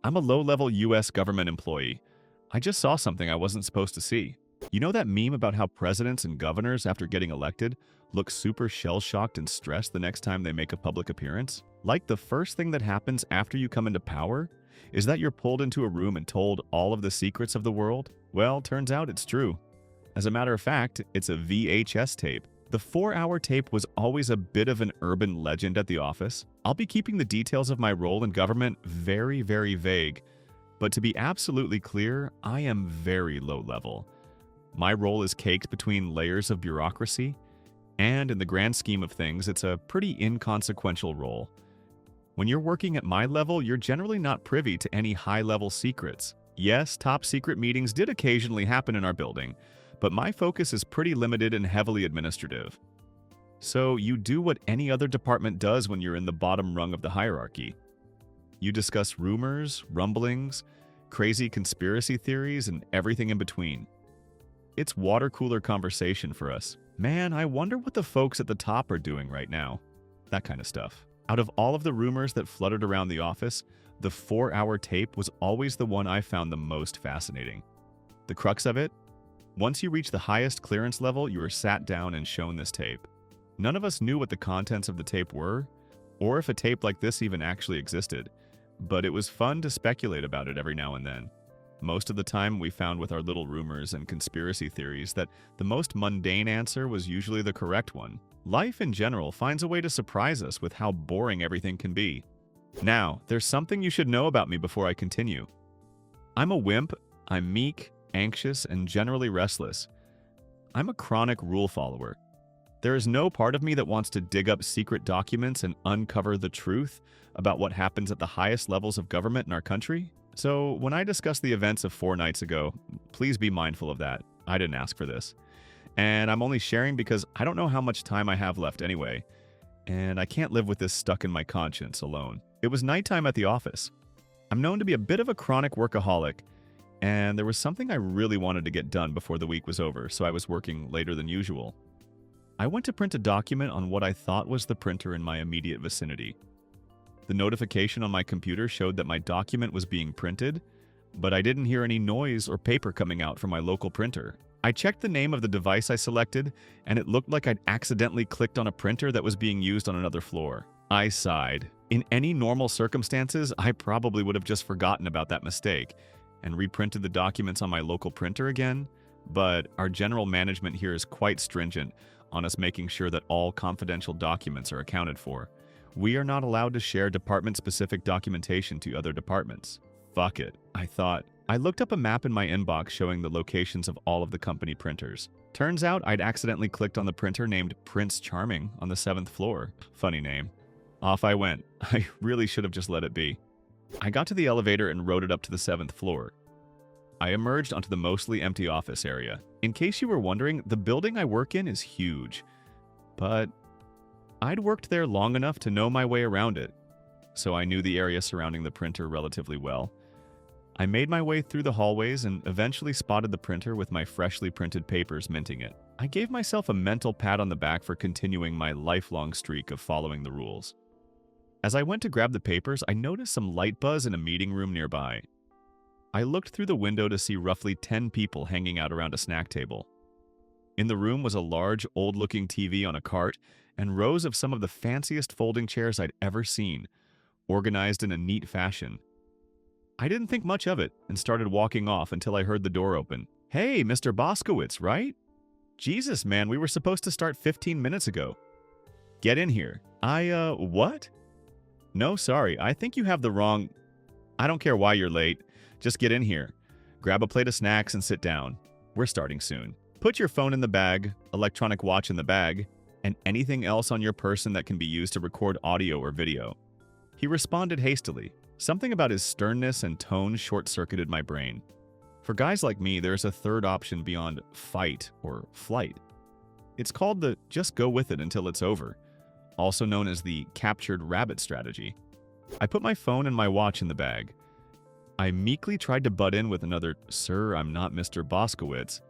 I'm a low-level US government employee. I just saw something I wasn't supposed to see. You know that meme about how presidents and governors, after getting elected, look super shell-shocked and stressed the next time they make a public appearance? Like the first thing that happens after you come into power is that you're pulled into a room and told all of the secrets of the world? Well, turns out it's true. As a matter of fact, it's a VHS tape. The 4-hour tape was always a bit of an urban legend at the office. I'll be keeping the details of my role in government very, very vague. But to be absolutely clear, I am very low level. My role is caked between layers of bureaucracy, and in the grand scheme of things, it's a pretty inconsequential role. When you're working at my level, you're generally not privy to any high-level secrets. Yes, top secret meetings did occasionally happen in our building, but my focus is pretty limited and heavily administrative. So you do what any other department does when you're in the bottom rung of the hierarchy. You discuss rumors, rumblings, crazy conspiracy theories, and everything in between. It's water cooler conversation for us. Man, I wonder what the folks at the top are doing right now. That kind of stuff. Out of all of the rumors that fluttered around the office, the 4-hour tape was always the one I found the most fascinating. The crux of it? Once you reach the highest clearance level, you are sat down and shown this tape. None of us knew what the contents of the tape were, or if a tape like this even actually existed, but it was fun to speculate about it every now and then. Most of the time, we found with our little rumors and conspiracy theories that the most mundane answer was usually the correct one. Life in general finds a way to surprise us with how boring everything can be. Now, there's something you should know about me before I continue. I'm a wimp, I'm meek, anxious, and generally restless. I'm a chronic rule follower. There is no part of me that wants to dig up secret documents and uncover the truth about what happens at the highest levels of government in our country. So when I discuss the events of 4 nights ago, please be mindful of that. I didn't ask for this. And I'm only sharing because I don't know how much time I have left anyway, and I can't live with this stuck in my conscience alone. It was nighttime at the office. I'm known to be a bit of a chronic workaholic, and there was something I really wanted to get done before the week was over, so I was working later than usual. I went to print a document on what I thought was the printer in my immediate vicinity. The notification on my computer showed that my document was being printed, but I didn't hear any noise or paper coming out from my local printer. I checked the name of the device I selected, and it looked like I'd accidentally clicked on a printer that was being used on another floor. I sighed. In any normal circumstances, I probably would have just forgotten about that mistake and reprinted the documents on my local printer again, but our general management here is quite stringent on us making sure that all confidential documents are accounted for. We are not allowed to share department-specific documentation to other departments. Fuck it, I thought. I looked up a map in my inbox showing the locations of all of the company printers. Turns out I'd accidentally clicked on the printer named Prince Charming on the 7th floor. Funny name. Off I went. I really should have just let it be. I got to the elevator and rode it up to the 7th floor. I emerged onto the mostly empty office area. In case you were wondering, the building I work in is huge. But I'd worked there long enough to know my way around it, so I knew the area surrounding the printer relatively well. I made my way through the hallways and eventually spotted the printer with my freshly printed papers minting it. I gave myself a mental pat on the back for continuing my lifelong streak of following the rules. As I went to grab the papers, I noticed some light buzz in a meeting room nearby. I looked through the window to see roughly 10 people hanging out around a snack table. In the room was a large, old-looking TV on a cart and rows of some of the fanciest folding chairs I'd ever seen, organized in a neat fashion. I didn't think much of it and started walking off until I heard the door open. Hey, Mr. Boskowitz, right? Jesus, man, we were supposed to start 15 minutes ago. Get in here. What? No, sorry, I think you have the wrong... I don't care why you're late. Just get in here. Grab a plate of snacks and sit down. We're starting soon. Put your phone in the bag, electronic watch in the bag, and anything else on your person that can be used to record audio or video. He responded hastily. Something about his sternness and tone short-circuited my brain. For guys like me, there's a third option beyond fight or flight. It's called the just go with it until it's over, also known as the captured rabbit strategy. I put my phone and my watch in the bag. I meekly tried to butt in with another, "Sir, I'm not Mr. Boskowitz,"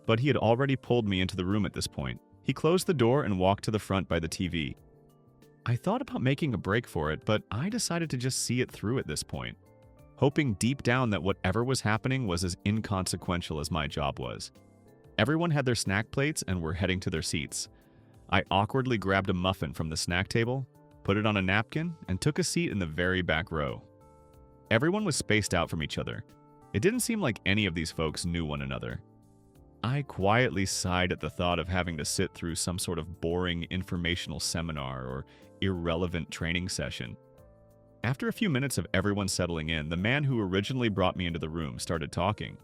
but he had already pulled me into the room at this point. He closed the door and walked to the front by the TV. I thought about making a break for it, but I decided to just see it through at this point. hoping deep down that whatever was happening was as inconsequential as my job was. Everyone had their snack plates and were heading to their seats. I awkwardly grabbed a muffin from the snack table, put it on a napkin, and took a seat in the very back row. Everyone was spaced out from each other. It didn't seem like any of these folks knew one another. I quietly sighed at the thought of having to sit through some sort of boring informational seminar or irrelevant training session. After a few minutes of everyone settling in, the man who originally brought me into the room started talking.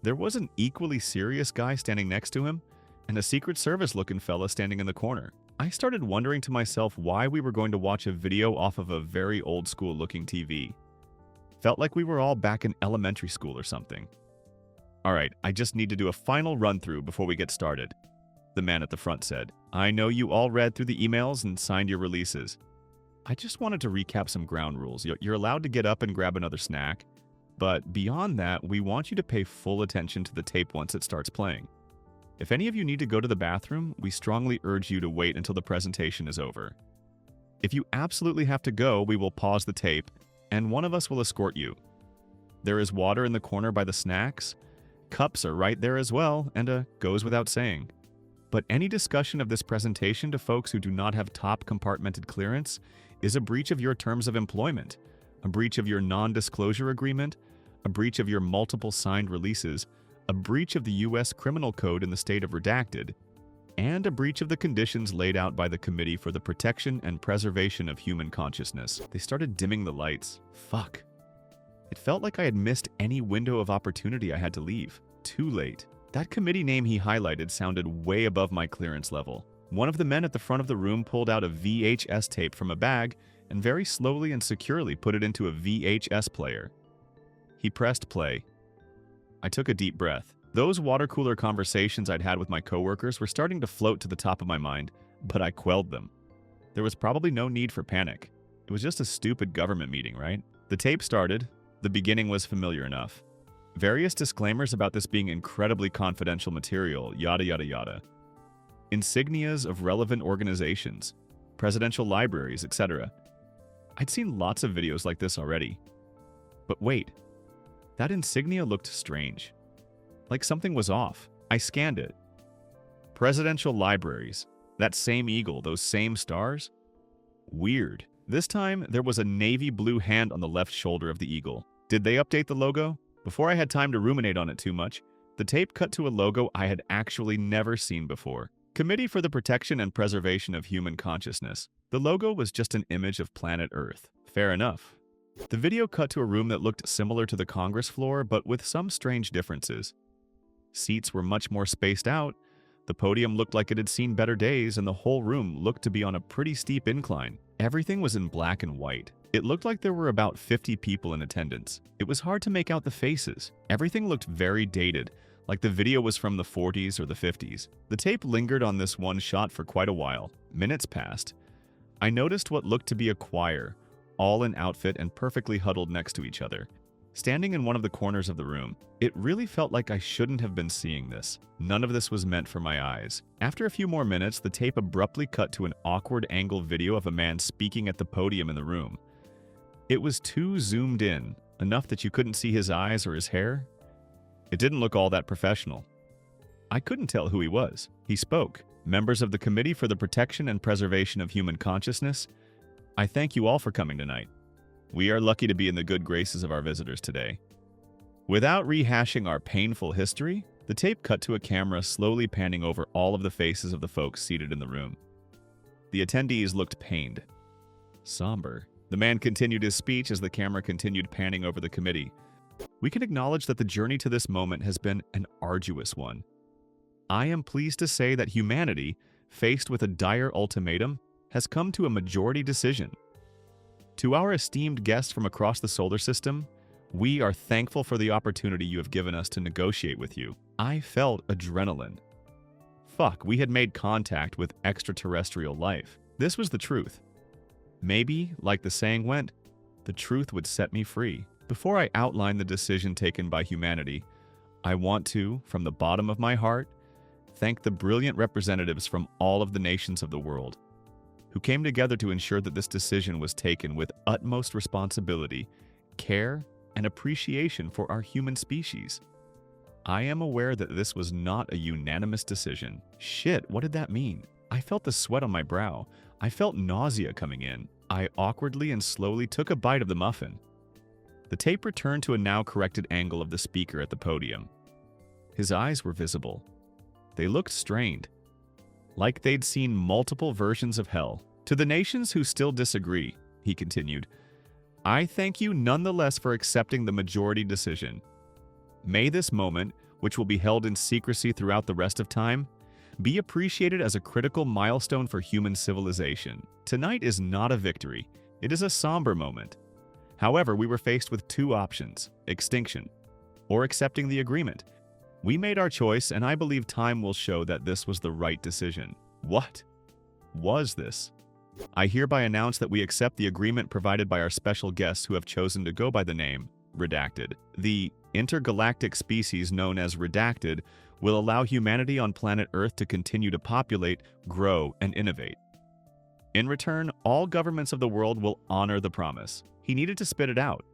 There was an equally serious guy standing next to him, and a Secret Service-looking fella standing in the corner. I started wondering to myself why we were going to watch a video off of a very old-school-looking TV. Felt like we were all back in elementary school or something. "Alright, I just need to do a final run-through before we get started," the man at the front said. "I know you all read through the emails and signed your releases. I just wanted to recap some ground rules. You're allowed to get up and grab another snack, but beyond that, we want you to pay full attention to the tape once it starts playing. If any of you need to go to the bathroom, we strongly urge you to wait until the presentation is over. If you absolutely have to go, we will pause the tape, and one of us will escort you. There is water in the corner by the snacks. Cups are right there as well, and goes without saying. But any discussion of this presentation to folks who do not have top compartmented clearance is a breach of your terms of employment, a breach of your non-disclosure agreement, a breach of your multiple signed releases, a breach of the U.S. Criminal Code in the state of redacted, and a breach of the conditions laid out by the Committee for the Protection and Preservation of Human Consciousness." They started dimming the lights. Fuck. It felt like I had missed any window of opportunity I had to leave. Too late. That committee name he highlighted sounded way above my clearance level. One of the men at the front of the room pulled out a VHS tape from a bag and very slowly and securely put it into a VHS player. He pressed play. I took a deep breath. Those water cooler conversations I'd had with my coworkers were starting to float to the top of my mind, but I quelled them. There was probably no need for panic. It was just a stupid government meeting, right? The tape started. The beginning was familiar enough. Various disclaimers about this being incredibly confidential material, yada yada yada. Insignias of relevant organizations, presidential libraries, etc. I'd seen lots of videos like this already. But wait, that insignia looked strange. Like something was off. I scanned it. Presidential libraries. That same eagle, those same stars? Weird. This time, there was a navy blue hand on the left shoulder of the eagle. Did they update the logo? Before I had time to ruminate on it too much, the tape cut to a logo I had actually never seen before. Committee for the Protection and Preservation of Human Consciousness. The logo was just an image of planet Earth. Fair enough. The video cut to a room that looked similar to the Congress floor, but with some strange differences. Seats were much more spaced out, the podium looked like it had seen better days, and the whole room looked to be on a pretty steep incline. Everything was in black and white. It looked like there were about 50 people in attendance. It was hard to make out the faces. Everything looked very dated, like the video was from the 40s or the 50s. The tape lingered on this one shot for quite a while. Minutes passed. I noticed what looked to be a choir, all in outfit and perfectly huddled next to each other, standing in one of the corners of the room. It really felt like I shouldn't have been seeing this. None of this was meant for my eyes. After a few more minutes, the tape abruptly cut to an awkward angle video of a man speaking at the podium in the room. It was too zoomed in, enough that you couldn't see his eyes or his hair. It didn't look all that professional. I couldn't tell who he was. He spoke. "Members of the Committee for the Protection and Preservation of Human Consciousness, I thank you all for coming tonight. We are lucky to be in the good graces of our visitors today." Without rehashing our painful history, the tape cut to a camera slowly panning over all of the faces of the folks seated in the room. The attendees looked pained, somber. The man continued his speech as the camera continued panning over the committee. "We can acknowledge that the journey to this moment has been an arduous one. I am pleased to say that humanity, faced with a dire ultimatum, has come to a majority decision. To our esteemed guests from across the solar system, we are thankful for the opportunity you have given us to negotiate with you." I felt adrenaline. Fuck, we had made contact with extraterrestrial life. This was the truth. Maybe, like the saying went, the truth would set me free. Before I outline the decision taken by humanity, I want to, from the bottom of my heart, thank the brilliant representatives from all of the nations of the world who came together to ensure that this decision was taken with utmost responsibility, care, and appreciation for our human species. I am aware that this was not a unanimous decision. Shit, what did that mean? I felt the sweat on my brow. I felt nausea coming in. I awkwardly and slowly took a bite of the muffin. The tape returned to a now corrected angle of the speaker at the podium. His eyes were visible. They looked strained, like they'd seen multiple versions of hell. To the nations who still disagree, he continued, I thank you nonetheless for accepting the majority decision. May this moment, which will be held in secrecy throughout the rest of time, be appreciated as a critical milestone for human civilization. Tonight is not a victory. It is a somber moment. However, we were faced with two options: extinction or accepting the agreement. We made our choice, and I believe time will show that this was the right decision. What was this? I hereby announce that we accept the agreement provided by our special guests who have chosen to go by the name Redacted. The intergalactic species known as Redacted will allow humanity on planet Earth to continue to populate, grow, and innovate. In return, all governments of the world will honor the promise. He needed to spit it out.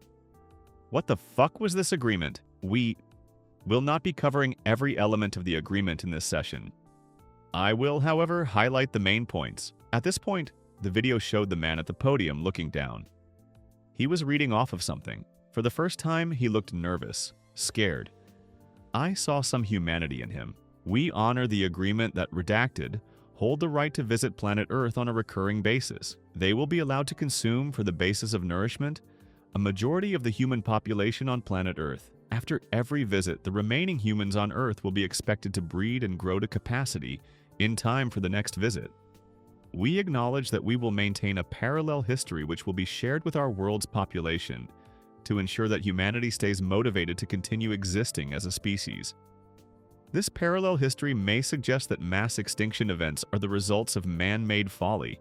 What the fuck was this agreement? We will not be covering every element of the agreement in this session. I will, however, highlight the main points. At this point, the video showed the man at the podium looking down. He was reading off of something. For the first time, he looked nervous, scared. I saw some humanity in him. We honor the agreement that Redacted hold the right to visit planet Earth on a recurring basis. They will be allowed to consume, for the basis of nourishment, a majority of the human population on planet Earth. After every visit, the remaining humans on Earth will be expected to breed and grow to capacity in time for the next visit. We acknowledge that we will maintain a parallel history which will be shared with our world's population to ensure that humanity stays motivated to continue existing as a species. This parallel history may suggest that mass extinction events are the results of man-made folly,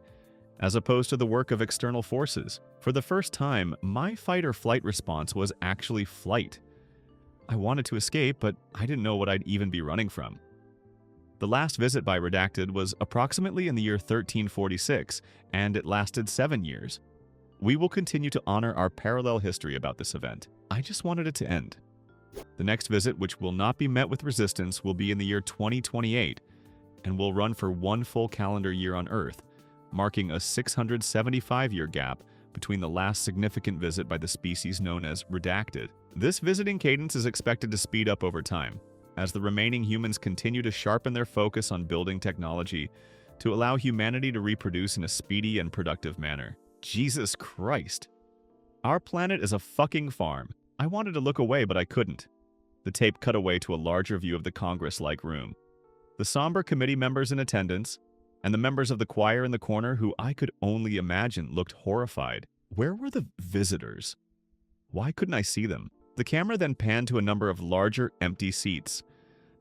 as opposed to the work of external forces. For the first time, my fight-or-flight response was actually flight. I wanted to escape, but I didn't know what I'd even be running from. The last visit by Redacted was approximately in the year 1346, and it lasted 7 years. We will continue to honor our parallel history about this event. I just wanted it to end. The next visit, which will not be met with resistance, will be in the year 2028 and will run for 1 full calendar year on Earth, marking a 675-year gap between the last significant visit by the species known as Redacted. This visiting cadence is expected to speed up over time, as the remaining humans continue to sharpen their focus on building technology to allow humanity to reproduce in a speedy and productive manner. Jesus Christ. Our planet is a fucking farm. I wanted to look away, but I couldn't. The tape cut away to a larger view of the Congress-like room. The somber committee members in attendance, and the members of the choir in the corner, who I could only imagine looked horrified. Where were the visitors? Why couldn't I see them? The camera then panned to a number of larger, empty seats.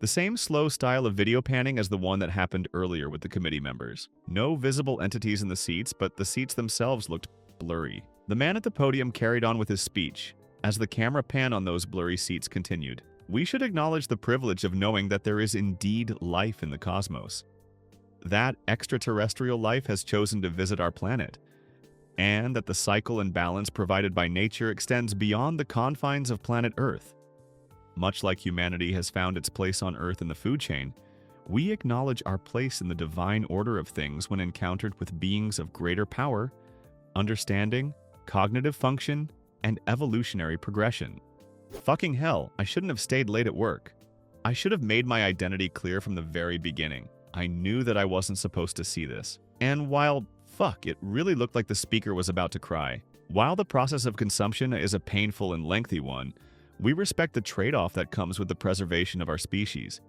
The same slow style of video panning as the one that happened earlier with the committee members. No visible entities in the seats, but the seats themselves looked blurry. The man at the podium carried on with his speech, as the camera pan on those blurry seats continued. We should acknowledge the privilege of knowing that there is indeed life in the cosmos. That extraterrestrial life has chosen to visit our planet, and that the cycle and balance provided by nature extends beyond the confines of planet Earth. Much like humanity has found its place on Earth in the food chain, we acknowledge our place in the divine order of things when encountered with beings of greater power, understanding, cognitive function, and evolutionary progression. Fucking hell, I shouldn't have stayed late at work. I should have made my identity clear from the very beginning. I knew that I wasn't supposed to see this. And while, it really looked like the speaker was about to cry. While the process of consumption is a painful and lengthy one, we respect the trade-off that comes with the preservation of our species.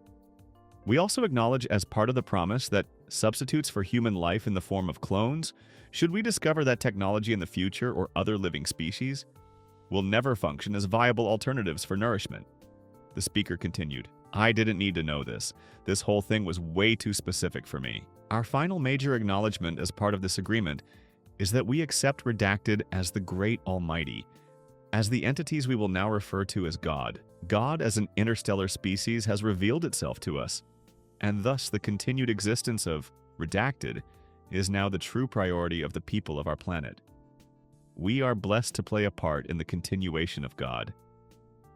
We also acknowledge, as part of the promise, that substitutes for human life in the form of clones, should we discover that technology in the future or other living species, will never function as viable alternatives for nourishment. The speaker continued, I didn't need to know this. This whole thing was way too specific for me. Our final major acknowledgement as part of this agreement is that we accept Redacted as the Great Almighty, as the entities we will now refer to as God. God as an interstellar species has revealed itself to us, and thus the continued existence of Redacted is now the true priority of the people of our planet. We are blessed to play a part in the continuation of God.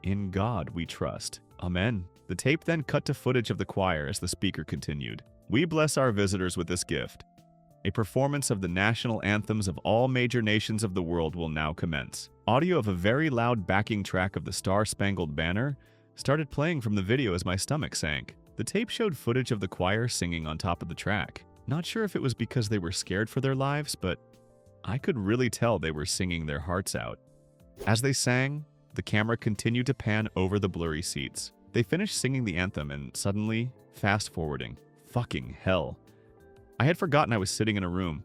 In God we trust. Amen. The tape then cut to footage of the choir as the speaker continued. We bless our visitors with this gift. A performance of the national anthems of all major nations of the world will now commence. Audio of a very loud backing track of the Star-Spangled Banner started playing from the video as my stomach sank. The tape showed footage of the choir singing on top of the track. Not sure if it was because they were scared for their lives, but I could really tell they were singing their hearts out. As they sang, the camera continued to pan over the blurry seats. They finished singing the anthem and suddenly, fast-forwarding. Fucking hell. I had forgotten I was sitting in a room.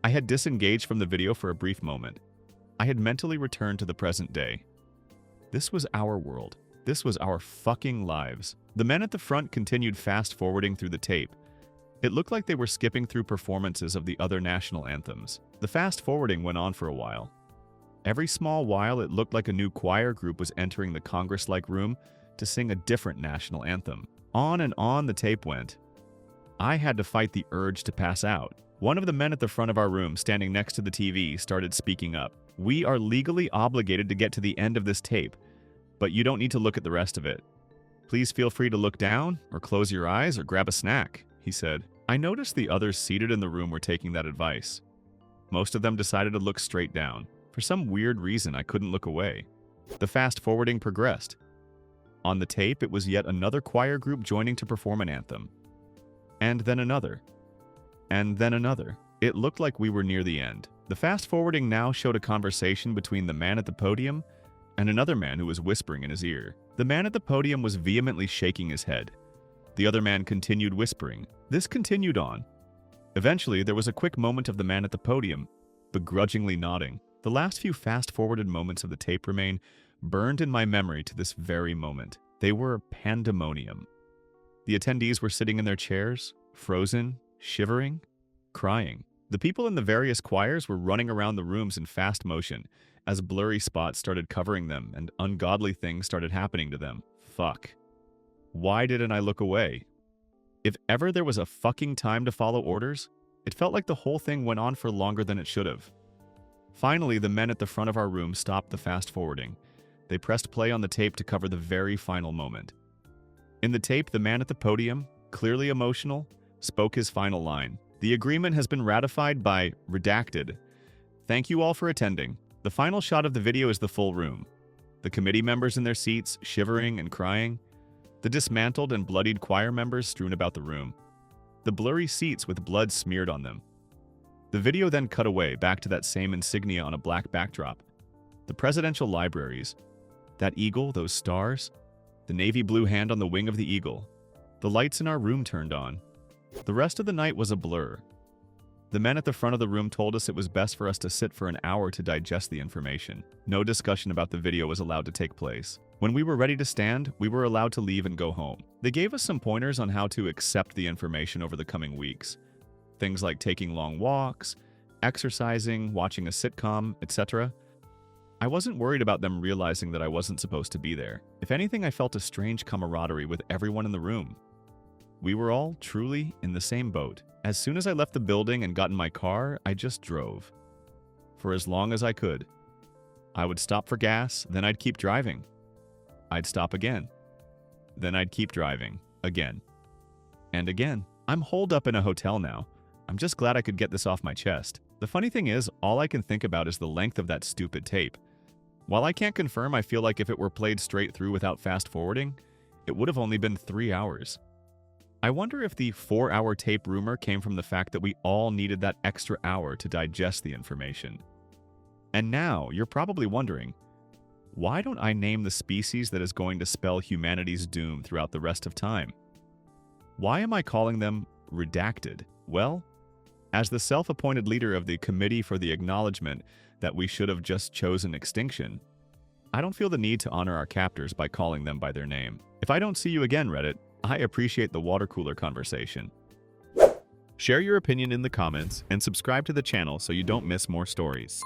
I had disengaged from the video for a brief moment. I had mentally returned to the present day. This was our world. This was our fucking lives. The men at the front continued fast-forwarding through the tape. It looked like they were skipping through performances of the other national anthems. The fast-forwarding went on for a while. Every small while, it looked like a new choir group was entering the Congress-like room to sing a different national anthem. On and on the tape went. I had to fight the urge to pass out. One of the men at the front of our room, standing next to the TV, started speaking up. We are legally obligated to get to the end of this tape, but you don't need to look at the rest of it. Please feel free to look down, or close your eyes, or grab a snack, he said. I noticed the others seated in the room were taking that advice. Most of them decided to look straight down. For some weird reason, I couldn't look away. The fast-forwarding progressed. On the tape, it was yet another choir group joining to perform an anthem. And then another. And then another. It looked like we were near the end. The fast-forwarding now showed a conversation between the man at the podium and another man who was whispering in his ear. The man at the podium was vehemently shaking his head. The other man continued whispering. This continued on. Eventually, there was a quick moment of the man at the podium, begrudgingly nodding. The last few fast-forwarded moments of the tape remain burned in my memory to this very moment. They were pandemonium. The attendees were sitting in their chairs, frozen, shivering, crying. The people in the various choirs were running around the rooms in fast motion as blurry spots started covering them and ungodly things started happening to them. Fuck. Why didn't I look away? If ever there was a fucking time to follow orders, it felt like the whole thing went on for longer than it should have. Finally, the men at the front of our room stopped the fast-forwarding. They pressed play on the tape to cover the very final moment. In the tape, the man at the podium, clearly emotional, spoke his final line. The agreement has been ratified by redacted. Thank you all for attending. The final shot of the video is the full room. The committee members in their seats, shivering and crying. The dismantled and bloodied choir members strewn about the room. The blurry seats with blood smeared on them. The video then cut away back to that same insignia on a black backdrop. The presidential libraries. That eagle, those stars. The navy blue hand on the wing of the eagle. The lights in our room turned on. The rest of the night was a blur. The men at the front of the room told us it was best for us to sit for an hour to digest the information. No discussion about the video was allowed to take place. When we were ready to stand, we were allowed to leave and go home. They gave us some pointers on how to accept the information over the coming weeks. Things like taking long walks, exercising, watching a sitcom, etc. I wasn't worried about them realizing that I wasn't supposed to be there. If anything, I felt a strange camaraderie with everyone in the room. We were all truly in the same boat. As soon as I left the building and got in my car, I just drove. For as long as I could. I would stop for gas, then I'd keep driving. I'd stop again. Then I'd keep driving. Again. And again. I'm holed up in a hotel now. I'm just glad I could get this off my chest. The funny thing is, all I can think about is the length of that stupid tape. While I can't confirm, I feel like if it were played straight through without fast-forwarding, it would have only been 3 hours. I wonder if the 4-hour tape rumor came from the fact that we all needed that extra hour to digest the information. And now, you're probably wondering, why don't I name the species that is going to spell humanity's doom throughout the rest of time? Why am I calling them redacted? Well, as the self-appointed leader of the Committee for the Acknowledgement that we should have just chosen extinction, I don't feel the need to honor our captors by calling them by their name. If I don't see you again, Reddit, I appreciate the water cooler conversation. Share your opinion in the comments and subscribe to the channel so you don't miss more stories.